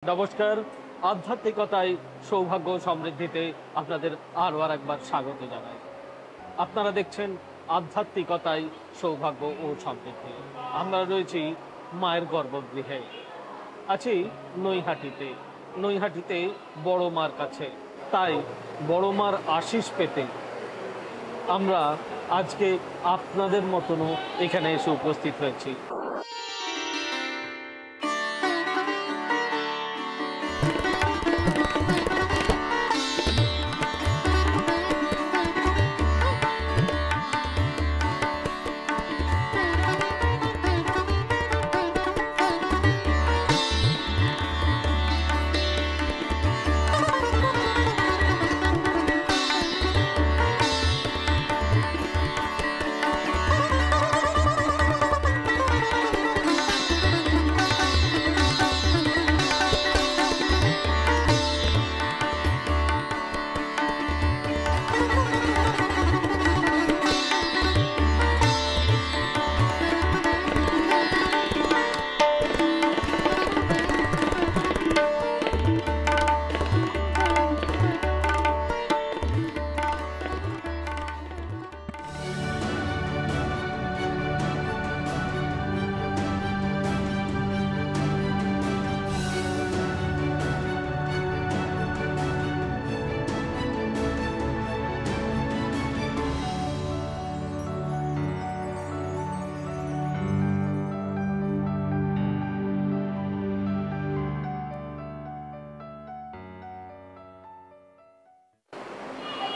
নমস্কার। আধ্যাত্মিকতায় সৌভাগ্য ও সমৃদ্ধিতে আপনাদের আরও একবার স্বাগত জানাই। আপনারা দেখছেন আধ্যাত্মিকতায় সৌভাগ্য ও সমৃদ্ধি। আমরা রয়েছি মায়ের গর্ভগৃহে, আছি নৈহাটিতে। নৈহাটিতে বড় মার কাছে। তাই বড় মার আশীষ পেতে আমরা আজকে আপনাদের মতনও এখানে এসে উপস্থিত হয়েছি।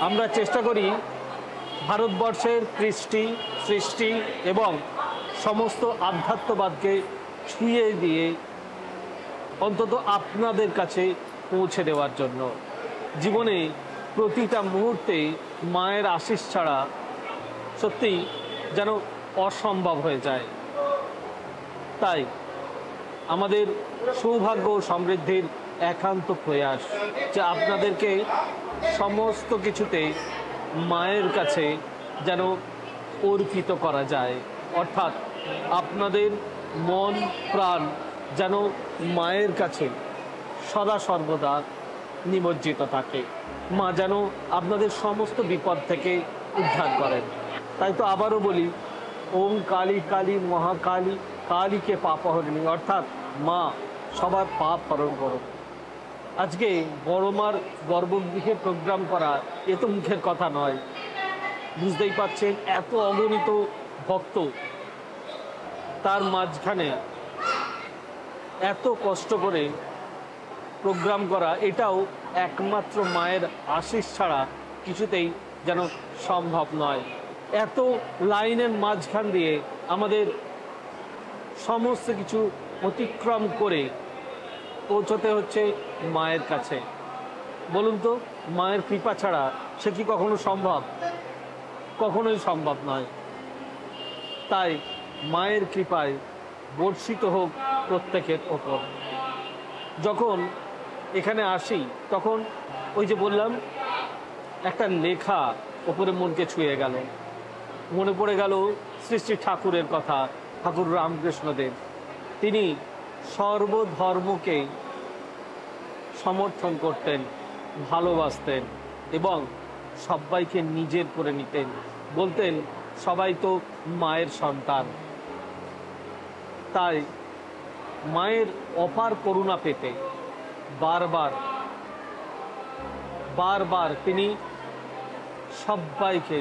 আমরা চেষ্টা করি ভারতবর্ষের কৃষ্টি, সৃষ্টি এবং সমস্ত আধ্যাত্মবাদকে ছুঁয়ে দিয়ে অন্তত আপনাদের কাছে পৌঁছে দেওয়ার জন্য। জীবনে প্রতিটা মুহূর্তে মায়ের আশীষ ছাড়া সত্যি যেন অসম্ভব হয়ে যায়। তাই আমাদের সৌভাগ্য ও সমৃদ্ধির একান্ত প্রয়াস যে আপনাদেরকে সমস্ত কিছুতে মায়ের কাছে যেন অর্পিত করা যায়, অর্থাৎ আপনাদের মন প্রাণ যেন মায়ের কাছে সদা সর্বদা নিমজ্জিত থাকে। মা যেন আপনাদের সমস্ত বিপদ থেকে উদ্ধার করেন। তাই তো আবারও বলি, ওম কালী কালী মহাকালী কালীকে পাপহরিণী, অর্থাৎ মা সবার পাপ হরণ করো। আজকে বড় মার গর্ভগৃহে প্রোগ্রাম করা এ তো মুখের কথা নয়, বুঝতেই পারছেন এত অগণিত ভক্ত, তার মাঝখানে এত কষ্ট করে প্রোগ্রাম করা, এটাও একমাত্র মায়ের আশীষ ছাড়া কিছুতেই যেন সম্ভব নয়। এত লাইনের মাঝখান দিয়ে আমাদের সমস্ত কিছু অতিক্রম করে পৌঁছতে হচ্ছে মায়ের কাছে। বলুন তো, মায়ের কৃপা ছাড়া সে কি কখনো সম্ভব? কখনোই সম্ভব নয়। তাই মায়ের কৃপায় বর্ষিত হোক প্রত্যেকের ওপর। যখন এখানে আসি তখন ওই যে বললাম, একটা লেখা ওপরে মনকে ছুঁয়ে গেল। মনে পড়ে গেল শ্রী শ্রী ঠাকুরের কথা, ঠাকুর রামকৃষ্ণদেব। তিনি সর্বধর্মকে সমর্থন করতেন, ভালোবাসতেন এবং সবাইকে নিজের করে নিতেন। বলতেন সবাই তো মায়ের সন্তান। তাই মায়ের অপার করুণা পেতে বারবার বারবার তিনি সবাইকে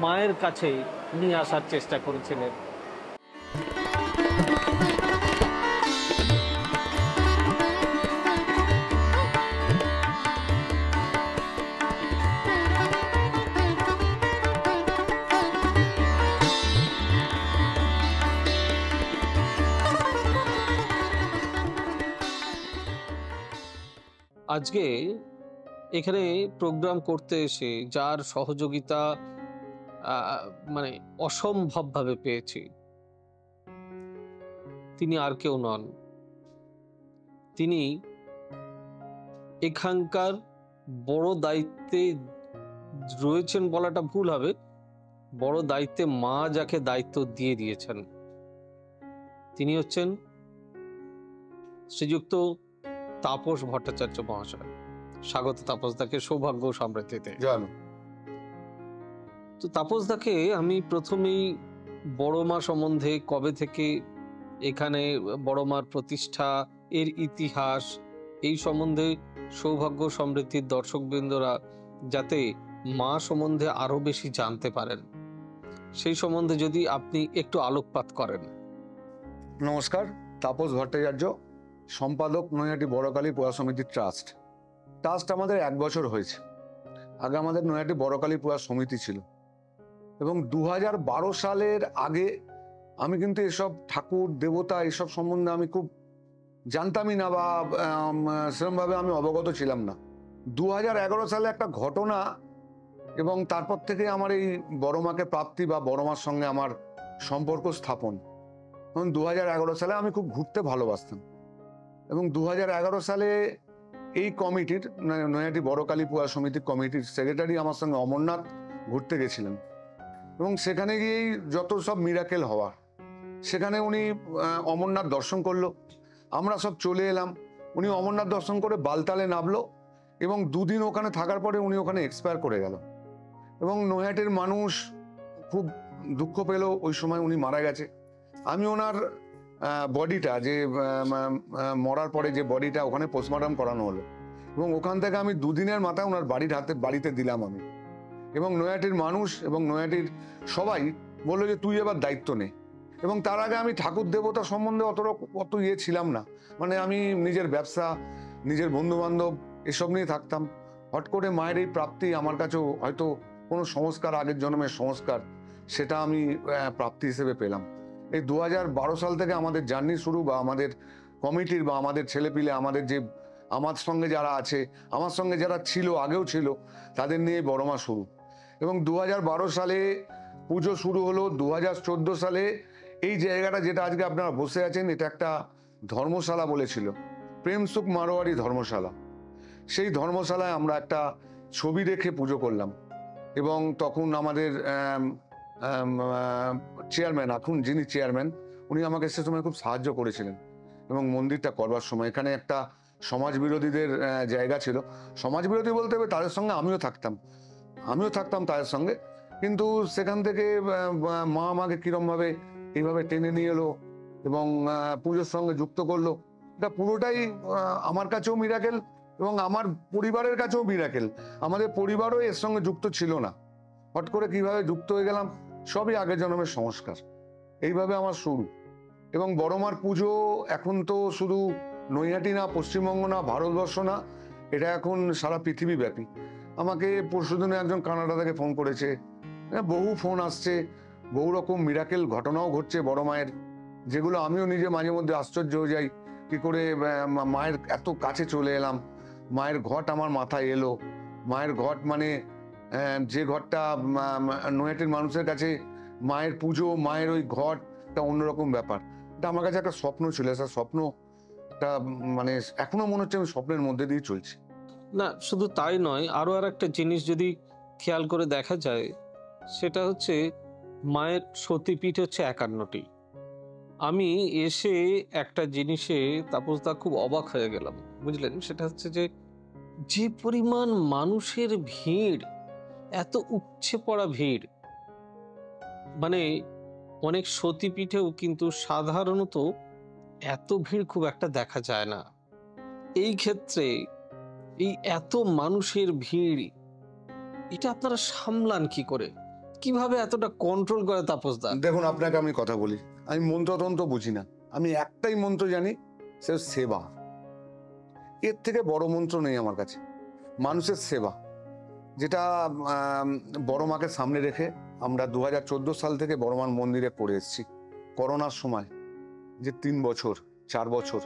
মায়ের কাছে নিয়ে আসার চেষ্টা করেছিলেন। আজকে এখানে প্রোগ্রাম করতে এসে যার সহযোগিতা মানে অসম্ভবভাবে পেয়েছি, তিনি আর কেউ নন, তিনি এখানকার বড় দায়িত্বে রয়েছেন বলাটা ভুল হবে, বড় দায়িত্বে মা যাকে দায়িত্ব দিয়ে দিয়েছেন তিনি হচ্ছেন শ্রীযুক্ত তাপস ভট্টাচার্য মহাশয়। স্বাগত তাপসদাকে সৌভাগ্য ও সমৃদ্ধিতে। তো তাপসদাকে আমি প্রথমেই বড় মা সম্বন্ধে, কবে থেকে এখানে বড় মার প্রতিষ্ঠা, এর ইতিহাস, এই সম্বন্ধে সৌভাগ্য সমৃদ্ধির দর্শকবৃন্দরা যাতে মা সম্বন্ধে আরো বেশি জানতে পারেন, সেই সম্বন্ধে যদি আপনি একটু আলোকপাত করেন। নমস্কার, তাপস ভট্টাচার্য, সম্পাদক, নৈহাটি বড়কালী পূজা সমিতি ট্রাস্ট। আমাদের 1 বছর হয়েছে। আগে আমাদের নৈহাটি বড়কালী পূজা সমিতি ছিল এবং 2012 সালের আগে আমি কিন্তু এসব ঠাকুর দেবতা এসব সম্বন্ধে আমি খুব জানতামই না বা সেরকমভাবে আমি অবগত ছিলাম না। 2011 সালে একটা ঘটনা এবং তারপর থেকে আমার এই বড় মাকে প্রাপ্তি বা বড় মার সঙ্গে আমার সম্পর্ক স্থাপন। এবং 2011 সালে আমি খুব ঘুরতে ভালোবাসতাম এবং 2011 সালে এই কমিটির, নৈহাটি বড়কালী পূজা সমিতির কমিটির সেক্রেটারি আমার সঙ্গে অমরনাথ ঘুরতে গেছিলেন এবং সেখানে গিয়েই যত সব মিরাকেল হওয়া, সেখানে উনি অমরনাথ দর্শন করলো, আমরা সব চলে এলাম। উনি অমরনাথ দর্শন করে বালতালে নামলো এবং 2 দিন ওখানে থাকার পরে উনি ওখানে এক্সপায়ার করে গেল এবং নৈহাটির মানুষ খুব দুঃখ পেল। ওই সময় উনি মারা গেছে। আমি ওনার বডিটা, যে মরার পরে যে বডিটা ওখানে পোস্টমর্টম করানো হলো এবং ওখান থেকে আমি 2 দিনের মাথায় ওনার বাড়িতে দিলাম আমি। এবং নৈহাটির মানুষ এবং নৈহাটির সবাই বললো যে তুই এবার দায়িত্ব নে। এবং তার আগে আমি ঠাকুর দেবতা সম্বন্ধে অত ছিলাম না, মানে আমি নিজের ব্যবসা, নিজের বন্ধু বান্ধব এসব নিয়ে থাকতাম। হট করে মায়ের এই প্রাপ্তি আমার কাছেও হয়তো কোনো সংস্কার, আগের জন্মের সংস্কার, সেটা আমি প্রাপ্তি হিসেবে পেলাম। এই 2012 সাল থেকে আমাদের জার্নি শুরু, বা আমাদের কমিটির বা আমাদের ছেলেপিলে, আমার সঙ্গে যারা আছে, আমার সঙ্গে যারা ছিল, আগেও ছিল, তাদের নিয়ে বড় মা শুরু। এবং 2012 সালে পুজো শুরু হলো। 2014 সালে এই জায়গাটা যেটা আজকে আপনারা বসে আছেন, এটা একটা ধর্মশালা বলেছিল, প্রেম সুখ মারোয়ারি ধর্মশালা। সেই ধর্মশালায় আমরা একটা ছবি রেখে পুজো করলাম এবং তখন আমাদের চেয়ারম্যান, এখন যিনি চেয়ারম্যান, উনি আমাকে সে সময় খুব সাহায্য করেছিলেন এবং মন্দিরটা করবার সময় এখানে একটা সমাজ বিরোধীদের জায়গা ছিল। সমাজ বিরোধী বলতে হবে, তাদের সঙ্গে আমিও থাকতাম তাদের সঙ্গে। কিন্তু সেখান থেকে মা আমাকে কিরমভাবে এইভাবে টেনে নিয়ে এলো এবং পুজোর সঙ্গে যুক্ত করলো। এটা পুরোটাই আমার কাছেও মিরাকেল এবং আমার পরিবারের কাছেও মিরাকেল। আমাদের পরিবারও এর সঙ্গে যুক্ত ছিল না, হট করে কিভাবে যুক্ত হয়ে গেলাম, সবই আগের জন্মের সংস্কার। এইভাবে আমার শুরু। এবং বড় মার পুজো এখন তো শুধু নৈহাটি না, পশ্চিমবঙ্গ না, ভারতবর্ষ না, এটা এখন সারা পৃথিবী ব্যাপী। আমাকে পরশুদিনে একজন কানাডা থেকে ফোন করেছে, বহু ফোন আসছে, বহু রকম মিরাকেল ঘটনাও ঘটছে বড় মায়ের, যেগুলো আমিও নিজে মাঝে মধ্যে আশ্চর্য হয়ে যাই, কি করে মায়ের এত কাছে চলে এলাম, মায়ের ঘট আমার মাথায় এলো। মায়ের ঘট মানে যে ঘরটা নৈহাটির মানুষের কাছে মায়ের পুজো, মায়ের ওই ঘট একটা অন্যরকম ব্যাপার। এটা আমার কাছে একটা স্বপ্ন ছিল, স্বপ্নটা মানে এখনো মনে হচ্ছে আমি স্বপ্নের মধ্যে দিয়ে চলছি। না, শুধু তাই নয়, আরো আর একটা জিনিস যদি খেয়াল করে দেখা যায়, সেটা হচ্ছে মায়ের সতীপীঠ হচ্ছে 51টি। আমি এসে একটা জিনিসে তাপসদা খুব অবাক হয়ে গেলাম, বুঝলেন? সেটা হচ্ছে যে পরিমাণ মানুষের ভিড়, এত উপচে পড়া ভিড়, মানে অনেক সতীপীঠেও কিন্তু সাধারণত এত ভিড় খুব একটা দেখা যায় না। এই ক্ষেত্রে এই এত মানুষের ভিড়, এটা আপনারা সামলান কি করে? কিভাবে এতটা কন্ট্রোল করে তাপসদা? দেখুন, আপনাকে আমি কথা বলি, আমি মন্ত্রতন্ত্র বুঝি না, আমি একটাই মন্ত্র জানি, সে সেবা। এর থেকে বড় মন্ত্র নেই আমার কাছে। মানুষের সেবা, যেটা বড় মাকে সামনে রেখে আমরা 2014 সাল থেকে বড় মার মন্দিরে করে এসেছি। করোনার সময় যে 4 বছর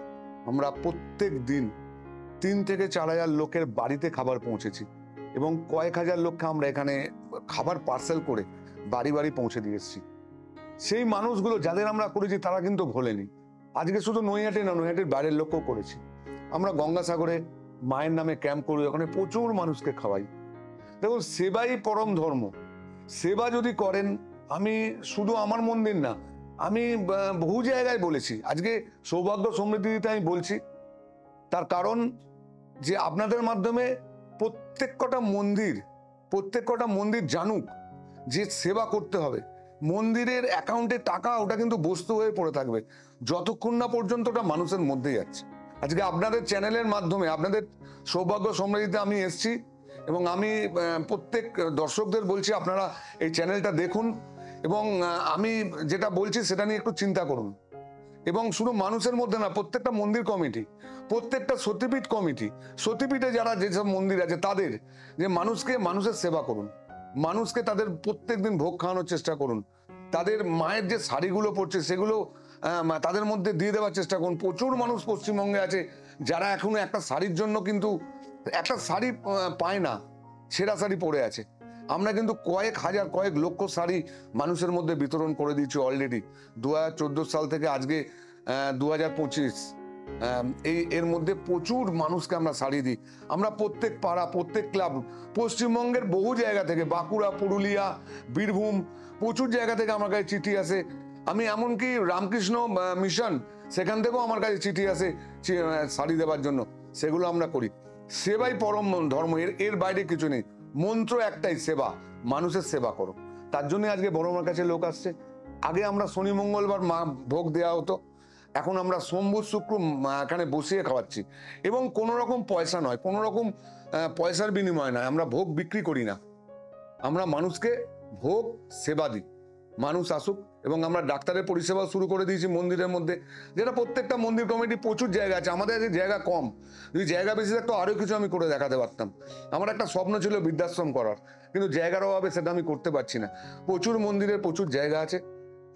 আমরা প্রত্যেক দিন 3 থেকে 4 হাজার লোকের বাড়িতে খাবার পৌঁছেছি এবং কয়েক হাজার লোককে আমরা এখানে খাবার পার্সেল করে বাড়ি বাড়ি পৌঁছে দিয়ে এসেছি। সেই মানুষগুলো যাদের আমরা করেছি তারা কিন্তু ভোলেনি। আজকে শুধু নৈহাটি না, নৈহাটির বাইরের লোকও করেছি। আমরা গঙ্গাসাগরে মায়ের নামে ক্যাম্প করি, ওখানে প্রচুর মানুষকে খাওয়াই। দেখুন, সেবাই পরম ধর্ম। সেবা যদি করেন, আমি শুধু আমার মন্দির না, আমি বহু জায়গায় বলেছি, আজকে সৌভাগ্য সমৃদ্ধিতে আমি বলছি, তার কারণ যে আপনাদের মাধ্যমে প্রত্যেক কটা মন্দির জানুক যে সেবা করতে হবে। মন্দিরের অ্যাকাউন্টে টাকা ওটা কিন্তু বস্তু হয়ে পড়ে থাকবে যতক্ষণ না পর্যন্ত ওটা মানুষের মধ্যে যাচ্ছে। আজকে আপনাদের চ্যানেলের মাধ্যমে, আপনাদের সৌভাগ্য সমৃদ্ধিতে আমি এসেছি এবং আমি প্রত্যেক দর্শকদের বলছি আপনারা এই চ্যানেলটা দেখুন এবং আমি যেটা বলছি সেটা নিয়ে একটু চিন্তা করুন। এবং শুধু মানুষের মধ্যে না, প্রত্যেকটা মন্দির কমিটি, প্রত্যেকটা সতীপীঠ কমিটি, সতীপীঠে যারা যেসব মন্দির আছে তাদের, যে মানুষের সেবা করুন, মানুষকে তাদের প্রত্যেক দিন ভোগ খাওয়ানোর চেষ্টা করুন। তাদের মায়ের যে শাড়িগুলো পড়ছে সেগুলো তাদের মধ্যে দিয়ে দেওয়ার চেষ্টা করুন। প্রচুর মানুষ পশ্চিমবঙ্গে আছে যারা এখনো একটা শাড়ির জন্য কিন্তু একটা শাড়ি পায় না, ছেঁড়া শাড়ি পরে আছে। আমরা কিন্তু কয়েক হাজার, কয়েক লক্ষ শাড়ি মানুষের মধ্যে বিতরণ করে দিচ্ছি অলরেডি। 2014 সাল থেকে আজকে 2025 এর মধ্যে প্রচুর মানুষকে আমরা শাড়ি দিই। আমরা প্রত্যেক পাড়া, প্রত্যেক ক্লাব, পশ্চিমবঙ্গের বহু জায়গা থেকে, বাঁকুড়া, পুরুলিয়া, বীরভূম, প্রচুর জায়গা থেকে আমার কাছে চিঠি আসে। আমি এমনকি রামকৃষ্ণ মিশন, সেখান থেকেও আমার কাছে চিঠি আসে শাড়ি দেওয়ার জন্য। সেগুলো আমরা করি। সেবাই পরম ধর্ম, এর বাইরে কিছু নেই। মন্ত্র একটাই, সেবা, মানুষের সেবা করো। তার জন্য আজকে বড় মার কাছে লোক আসছে। আগে আমরা শনি মঙ্গলবার মা ভোগ দেওয়া হতো, এখন আমরা সোম বুধ শুক্র এখানে বসিয়ে খাওয়াচ্ছি এবং কোনো রকম পয়সা নয়, কোনো রকম পয়সার বিনিময় নয়। আমরা ভোগ বিক্রি করি না, আমরা মানুষকে ভোগ সেবা দিই। মানুষ আসুক। এবং আমরা ডাক্তারের পরিষেবা শুরু করে দিয়েছি মন্দিরের মধ্যে, যেটা প্রত্যেকটা মন্দির কমিটি, প্রচুর জায়গা আছে, আমাদের কাছে জায়গা কম। যদি জায়গা বেশি থাকতো আরো কিছু আমি করে দেখাতে পারতাম। আমার একটা স্বপ্ন ছিল বৃদ্ধাশ্রম করার, কিন্তু জায়গার অভাবে সেটা আমি করতে পারছি না। প্রচুর মন্দিরের প্রচুর জায়গা আছে।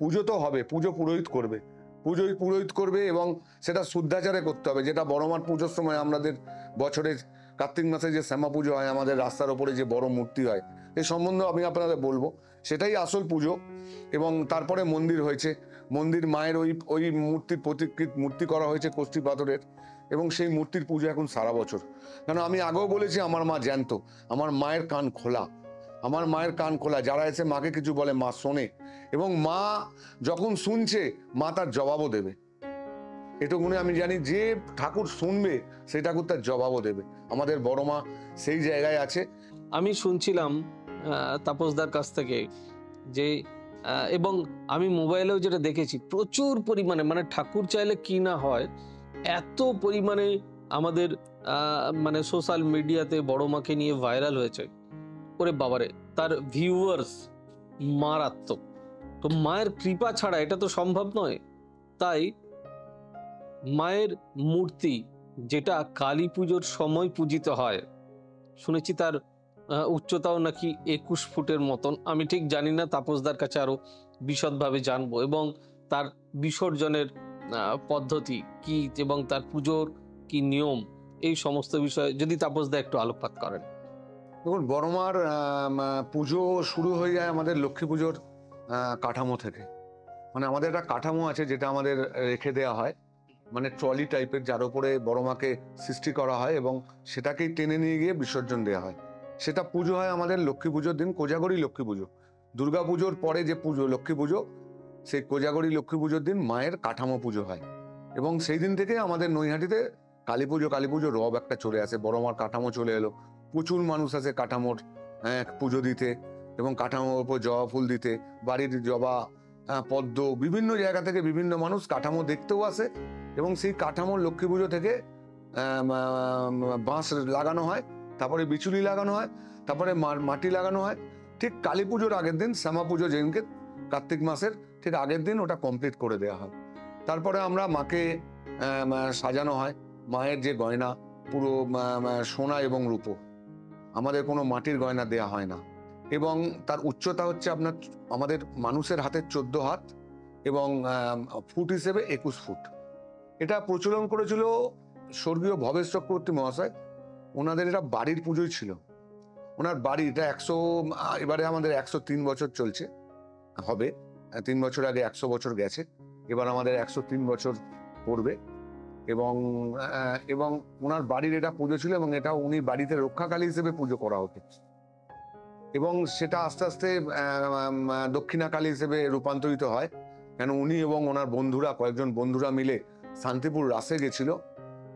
পুজো তো হবে, পুজো পুরোহিত করবে এবং সেটা শুদ্ধাচারে করতে হবে। যেটা বড় মার পুজোর সময় আমাদের বছরের কার্তিক মাসে যে শ্যামা পুজো হয়, আমাদের রাস্তার ওপরে যে বড় মূর্তি হয়, এই সম্বন্ধে আমি আপনাদের বলবো। সেটাই আসল পুজো। এবং তারপরে মন্দির হয়েছে, মন্দির মায়ের ওই মূর্তির প্রতিকৃত মূর্তি করা হয়েছে কষ্টি পাথরের, এবং সেই মূর্তির পুজো এখন সারা বছর। কারণ আমি আগেও বলেছি, আমার মা জ্যান্ত, আমার মায়ের কান খোলা, আমার মায়ের কান খোলা। যারা এসে মাকে কিছু বলে মা শোনে, এবং মা যখন শুনছে মা তার জবাবও দেবে। এটুকুনি আমি জানি, যে ঠাকুর শুনবে সেই ঠাকুর তার জবাবও দেবে। আমাদের বড় মা সেই জায়গায় আছে। আমি শুনছিলাম তাপসদার কাছ থেকে যে এবং আমি মোবাইলেও যেটা দেখেছি, প্রচুর পরিমাণে, মানে ঠাকুর চাইলে কি না হয়, এত পরিমাণে আমাদের মানে সোশ্যাল মিডিয়াতে বড় মাকে নিয়ে ভাইরাল হয়েছে। ওরে বাবারে, তার ভিউয়ার্স মারাত্মক। তো মায়ের কৃপা ছাড়া এটা তো সম্ভব নয়। তাই মায়ের মূর্তি, যেটা কালী পুজোর সময় পূজিত হয়, শুনেছি তার উচ্চতাও নাকি 21 ফুটের মতন। আমি ঠিক জানি না, তাপসদার কাছে আরো বিশদভাবে জানবো, এবং তার বিসর্জনের পদ্ধতি কি এবং তার পুজোর কি নিয়ম, এই সমস্ত বিষয়ে যদি তাপসদা একটু আলোকপাত করেন। দেখুন, বড়মার পুজো শুরু হয়ে যায় আমাদের লক্ষ্মী পুজোর কাঠামো থেকে। মানে আমাদের একটা কাঠামো আছে যেটা আমাদের রেখে দেওয়া হয়, মানে ট্রলি টাইপের, যার উপরে বড়মাকে সৃষ্টি করা হয় এবং সেটাকেই টেনে নিয়ে গিয়ে বিসর্জন দেওয়া হয়। সেটা পুজো হয় আমাদের লক্ষ্মী পুজোর দিন, কোজাগরী লক্ষ্মী পুজো। দুর্গা পুজোর পরে যে পুজো লক্ষ্মী পুজো, সেই কোজাগরী লক্ষ্মী পুজোর দিন মায়ের কাঠামো পুজো হয়। এবং সেই দিন থেকে আমাদের নৈহাটিতে কালী পুজো রব একটা চলে আসে। বড়মার কাঠামো চলে এলো, প্রচুর মানুষ আসে কাঠামোর পুজো দিতে এবং কাঠামোর উপর জবা ফুল দিতে। বাড়ির জবা, পদ্ম, বিভিন্ন জায়গা থেকে বিভিন্ন মানুষ কাঠামো দেখতেও আসে। এবং সেই কাঠামো লক্ষ্মী পুজো থেকে বাঁশ লাগানো হয়, তারপরে বিচুলি লাগানো হয়, তারপরে মাটি লাগানো হয়। ঠিক কালী পুজোর আগের দিন, শ্যামা পুজো যেদিনকে, কার্তিক মাসের ঠিক আগের দিন ওটা কমপ্লিট করে দেওয়া হয়। তারপরে আমরা মাকে সাজানো হয়। মায়ের যে গয়না, পুরো সোনা এবং রূপো, আমাদের কোনো মাটির গয়না দেয়া হয় না। এবং তার উচ্চতা হচ্ছে আপনার, আমাদের মানুষের হাতের 14 হাত এবং ফুট হিসেবে 21 ফুট। এটা প্রচলন করেছিল স্বর্গীয় ভবেশ চক্রবর্তী মহাশয়। ওনাদের এটা বাড়ির পুজোই ছিল। ওনার বাড়ি এটা এবারে আমাদের 103 বছর চলছে, হবে 3 বছর আগে 100 বছর গেছে, এবার আমাদের 103 বছর পড়বে। এবং ওনার বাড়ির এটা পুজো ছিল, এবং এটা উনি বাড়িতে রক্ষাকালী হিসেবে পুজো করা হতো। এবং সেটা আস্তে আস্তে দক্ষিণাকালী হিসেবে রূপান্তরিত হয়, কেন উনি এবং ওনার বন্ধুরা, কয়েকজন বন্ধুরা মিলে শান্তিপুর রাসে গেছিল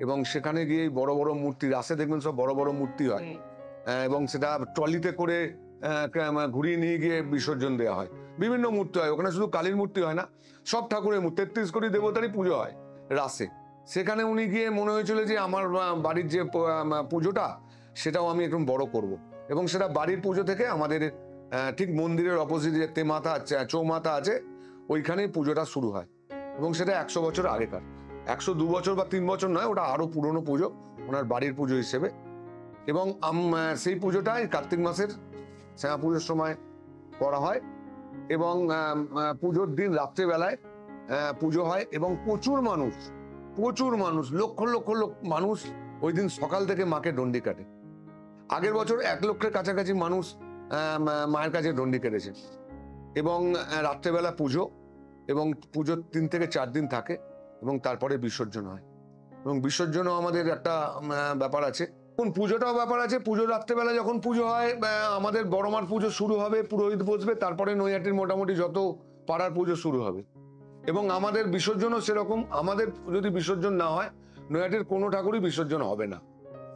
এবং সেখানে গিয়ে বড় বড় মূর্তি, রাস্তায় দেখবেন সব বড় বড় মূর্তি হয়, এবং সেটা ট্রলিতে করে ঘুরিয়ে নিয়ে গিয়ে বিসর্জন দেওয়া হয়। বিভিন্ন মূর্তি হয় ওখানে, শুধু কালীর মূর্তি হয় না, সব ঠাকুরের মূর্তি, 33 কোটি দেবতারই পুজো হয় রাসে। সেখানে উনি গিয়ে মনে হয়েছিল যে আমার বাড়ির যে পুজোটা সেটাও আমি একটু বড় করব, এবং সেটা বাড়ির পুজো থেকে আমাদের ঠিক মন্দিরের অপোজিট যে তেমাথা আছে, চৌমাথা আছে, ওইখানেই পুজোটা শুরু হয়। এবং সেটা 100 বছর আগেকার, 102 বছর বা 3 বছর নয়, ওটা আরো পুরনো পুজো, ওনার বাড়ির পুজো হিসেবে। এবং সেই পুজোটাই কার্তিক মাসের শ্যামা পুজোর সময় করা হয়, এবং পুজোর দিন রাত্রেবেলায় পুজো হয়, এবং প্রচুর মানুষ, লক্ষ লক্ষ মানুষ ওই দিন সকাল থেকে মাকে ডন্ডি কাটে। আগের বছর 1 লক্ষের কাছাকাছি মানুষ মায়ের কাছে ডন্ডি কেটেছে। এবং রাত্রেবেলা পুজো, এবং পুজোর 3 থেকে 4 দিন থাকে, এবং তারপরে বিসর্জন হয়। এবং বিসর্জনও আমাদের একটা ব্যাপার আছে, কোন পুজোটাও ব্যাপার আছে। পুজো রাত্রেবেলা যখন পুজো হয়, আমাদের বড়মার পুজো শুরু হবে, পুরোহিত বসবে, তারপরে নৈহাটির মোটামুটি যত পাড়ার পুজো শুরু হবে। এবং আমাদের বিসর্জনও সেরকম, আমাদের যদি বিসর্জন না হয় নৈহাটির কোনো ঠাকুরই বিসর্জন হবে না।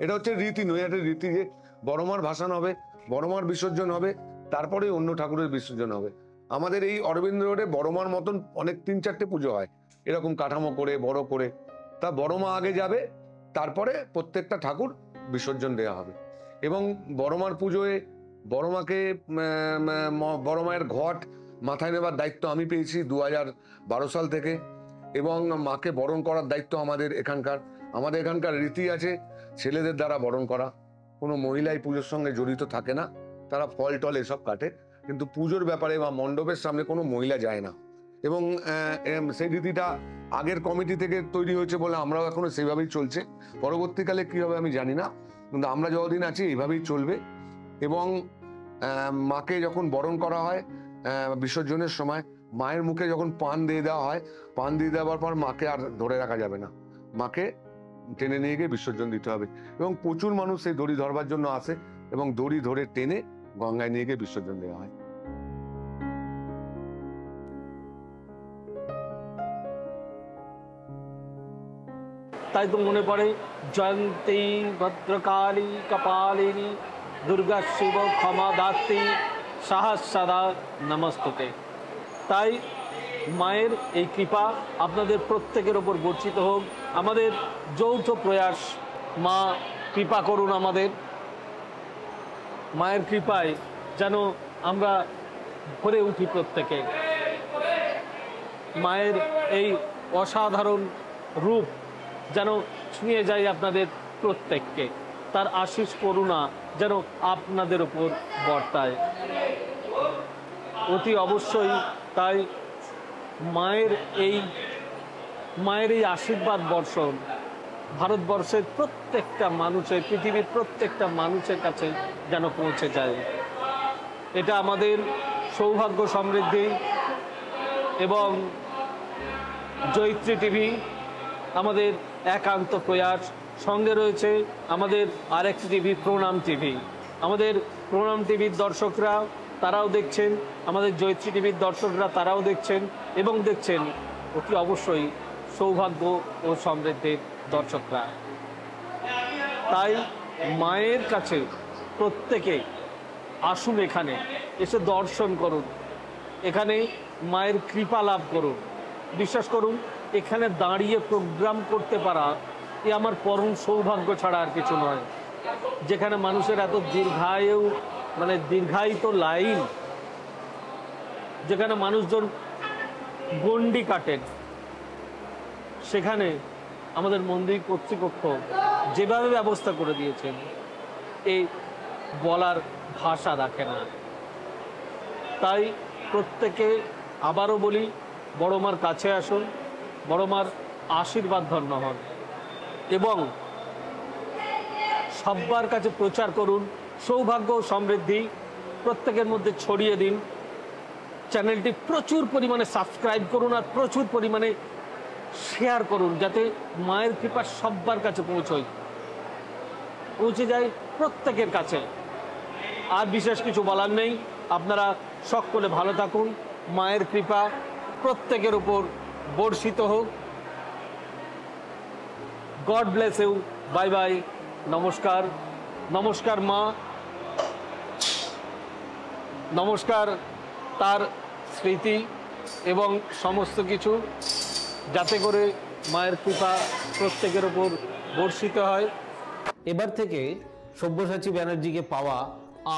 এটা হচ্ছে রীতি, নৈহাটির রীতি, যে বড়মার ভাসান হবে, বড়মার বিসর্জন হবে, তারপরে অন্য ঠাকুরের বিসর্জন হবে। আমাদের এই অরবিন্দ রোডে বড়মার মতন অনেক 3-4টে পুজো হয় এরকম কাঠামো করে, বড় করে। তা বড়মা আগে যাবে, তারপরে প্রত্যেকটা ঠাকুর বিসর্জন দেওয়া হবে। এবং বড়মার পুজোয় বড়মাকে, বড়মায়ের ঘট মাথায় নেবার দায়িত্ব আমি পেয়েছি 2012 সাল থেকে, এবং মাকে বরণ করার দায়িত্ব আমাদের এখানকার রীতি আছে ছেলেদের দ্বারা বরণ করা। কোনো মহিলাই পুজোর সঙ্গে জড়িত থাকে না, তারা ফল টল এসব কাটে, কিন্তু পুজোর ব্যাপারে বা মণ্ডপের সামনে কোনো মহিলা যায় না। এবং সেই রীতিটা আগের কমিটি থেকে তৈরি হয়েছে বলে আমরাও এখনো সেইভাবেই চলছে। পরবর্তীকালে কি হবে আমি জানি না, কিন্তু আমরা যতদিন আছি এইভাবেই চলবে। এবং মাকে যখন বরণ করা হয় বিসর্জনের সময়, মায়ের মুখে যখন পান দিয়ে দেওয়া হয়, পান দিয়ে দেওয়ার পর মাকে আর ধরে রাখা যাবে না, মাকে টেনে নিয়ে গিয়ে বিসর্জন দিতে হবে। এবং প্রচুর মানুষ সেই দড়ি ধরবার জন্য আসে, এবং দড়ি ধরে টেনে গঙ্গায় নিয়ে গিয়ে বিসর্জন দেওয়া হয়। তাই তো মনে পড়ে জয়ন্তী ভদ্রকালী কপালিনী দুর্গা শিব ক্ষমা দাত্রী সহস্রদা নমস্তুতে। তাই মায়ের এই কৃপা আপনাদের প্রত্যেকের ওপর বর্ষিত হোক। আমাদের যৌথ প্রয়াস, মা কৃপা করুন আমাদের, মায়ের কৃপায় যেন আমরা ভরে উঠি প্রত্যেকে। মায়ের এই অসাধারণ রূপ যেন ছুঁয়ে যায় আপনাদের প্রত্যেককে, তার আশিস করুণা যেন আপনাদের উপর বর্তায় অতি অবশ্যই। তাই মায়ের এই আশীর্বাদ বর্ষণ ভারতবর্ষের প্রত্যেকটা মানুষের, পৃথিবীর প্রত্যেকটা মানুষের কাছে যেন পৌঁছে যায়। এটা আমাদের সৌভাগ্য সমৃদ্ধি এবং জয়িত্রী টিভি আমাদের একান্ত প্রয়াস। সঙ্গে রয়েছে আমাদের আরেকটি টিভি, প্রণাম টিভি। আমাদের প্রণাম টিভির দর্শকরা তারাও দেখছেন, আমাদের জয়িত্রী টিভির দর্শকরা তারাও দেখছেন, এবং দেখছেন অতি অবশ্যই সৌভাগ্য ও সমৃদ্ধির দর্শকরা। তাই মায়ের কাছে প্রত্যেকে আসুন, এখানে এসে দর্শন করুন, এখানে মায়ের কৃপা লাভ করুন। বিশ্বাস করুন, এখানে দাঁড়িয়ে প্রোগ্রাম করতে পারা এ আমার পরম সৌভাগ্য ছাড়া আর কিছু নয়। যেখানে মানুষের এত দীর্ঘায়িত লাইন, যেখানে মানুষজন গণ্ডি কাটেন, সেখানে আমাদের মন্দির কর্তৃপক্ষ যেভাবে ব্যবস্থা করে দিয়েছেন, এই বলার ভাষা রাখে না। তাই প্রত্যেকে আবারও বলি, বড়মার কাছে আসুন, বড়মার আশীর্বাদ ধন্য হন, এবং সবার কাছে প্রচার করুন সৌভাগ্য ও সমৃদ্ধি প্রত্যেকের মধ্যে ছড়িয়ে দিন। চ্যানেলটি প্রচুর পরিমাণে সাবস্ক্রাইব করুন আর প্রচুর পরিমাণে শেয়ার করুন, যাতে মায়ের কৃপা সবার কাছে পৌঁছে যায় প্রত্যেকের কাছে। আর বিশেষ কিছু বলার নেই। আপনারা সকলে ভালো থাকুন, মায়ের কৃপা প্রত্যেকের উপর বর্ষিত হোক। God bless you, bye bye, নমস্কার। নমস্কার মা, নমস্কার তার স্মৃতি এবং সমস্ত কিছু, যাতে করে মায়ের কৃপা প্রত্যেকের ওপর বর্ষিত হয়। এবার থেকে সব্যসাচী ব্যানার্জিকে পাওয়া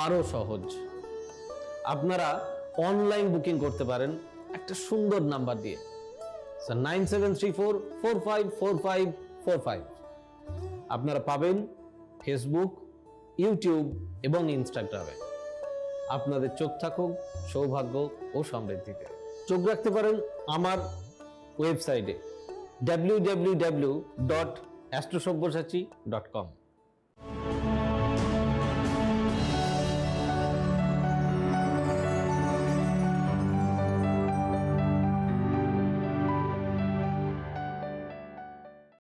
আরও সহজ। আপনারা অনলাইন বুকিং করতে পারেন একটা সুন্দর নাম্বার দিয়ে, 9734454545। আপনারা পাবেন ফেসবুক, ইউটিউব এবং ইনস্টাগ্রামে। আপনাদের চোখ থাকুক সৌভাগ্য ও সমৃদ্ধিতে। চোখ রাখতে পারেন আমার ওয়েবসাইটে www.astrosabbyasachi.com।